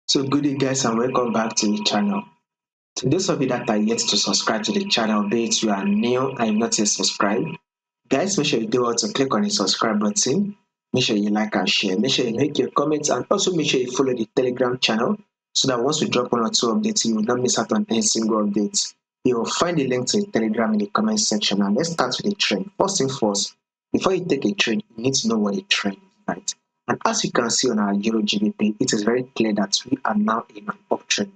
So good day guys and welcome back to the channel. To those of you that are yet to subscribe to the channel, be it you are new and you've not yet subscribed, guys, make sure you do all to click on the subscribe button. Make sure you like and share. Make sure you make your comments and also make sure you follow the Telegram channel so that once we drop one or two updates, you will not miss out on any single update. You will find the link to the Telegram in the comment section. And let's start with the trend. First thing first, before you take a trade, you need to know what a trend is, right? And as you can see on our EURGBP, it is very clear that we are now in an uptrend.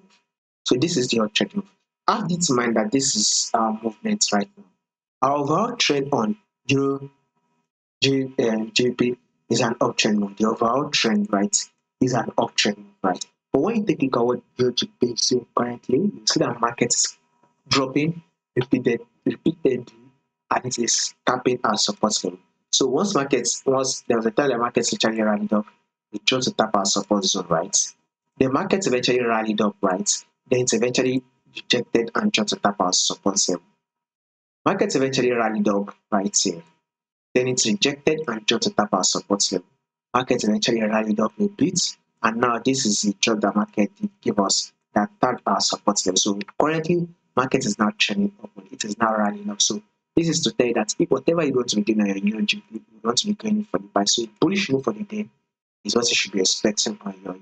So this is the uptrend move. Have it in mind that this is our movement right now. Our overall trend on GBP is an uptrend move. The overall trend, right, is an uptrend move, right? But when you take a look at what EURGBP is doing currently, you see that market is dropping repeatedly, and it is tapping our support level. So once there was a time the markets literally rallied up, it chose to tap our support zone, right? The market eventually rallied up, right? Then it eventually rejected and tried to tap our support level. Market eventually rallied up right here. Then it rejected and tried to tap our support level. Market eventually rallied up a bit, and now this is the drop that market did give us that tapped our support level. So currently, market is now trending upward. It is now rallying up. So this is to tell you that if whatever you want to be doing on your EURGBP, you want to be going for the buy. So a bullish move for the day is what you should be expecting on your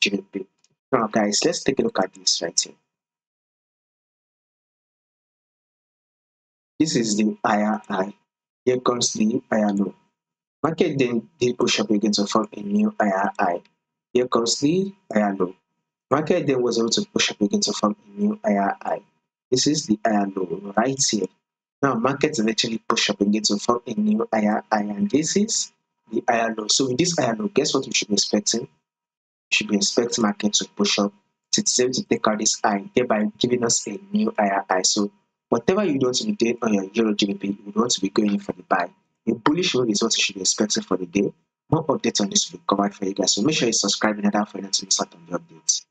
EURGBP. Now, guys, let's take a look at this right here. This is the higher high. Here comes the higher low. Market then did push up again to form a new higher high. Here comes the higher low. Market then was able to push up again to form a new higher high. This is the higher low right here. Now, market eventually push up again to form a new higher high, and this is the higher low. So, with this higher low, guess what we should be expecting? We should be expecting market to push up to able to take out this high, thereby giving us a new higher high. So, whatever you want to be doing on your EURGBP, you want to be going in for the buy. A bullish move is what you should be expecting for the day. More updates on this will be covered for you guys. So make sure you subscribe in order for you not to miss out on the updates.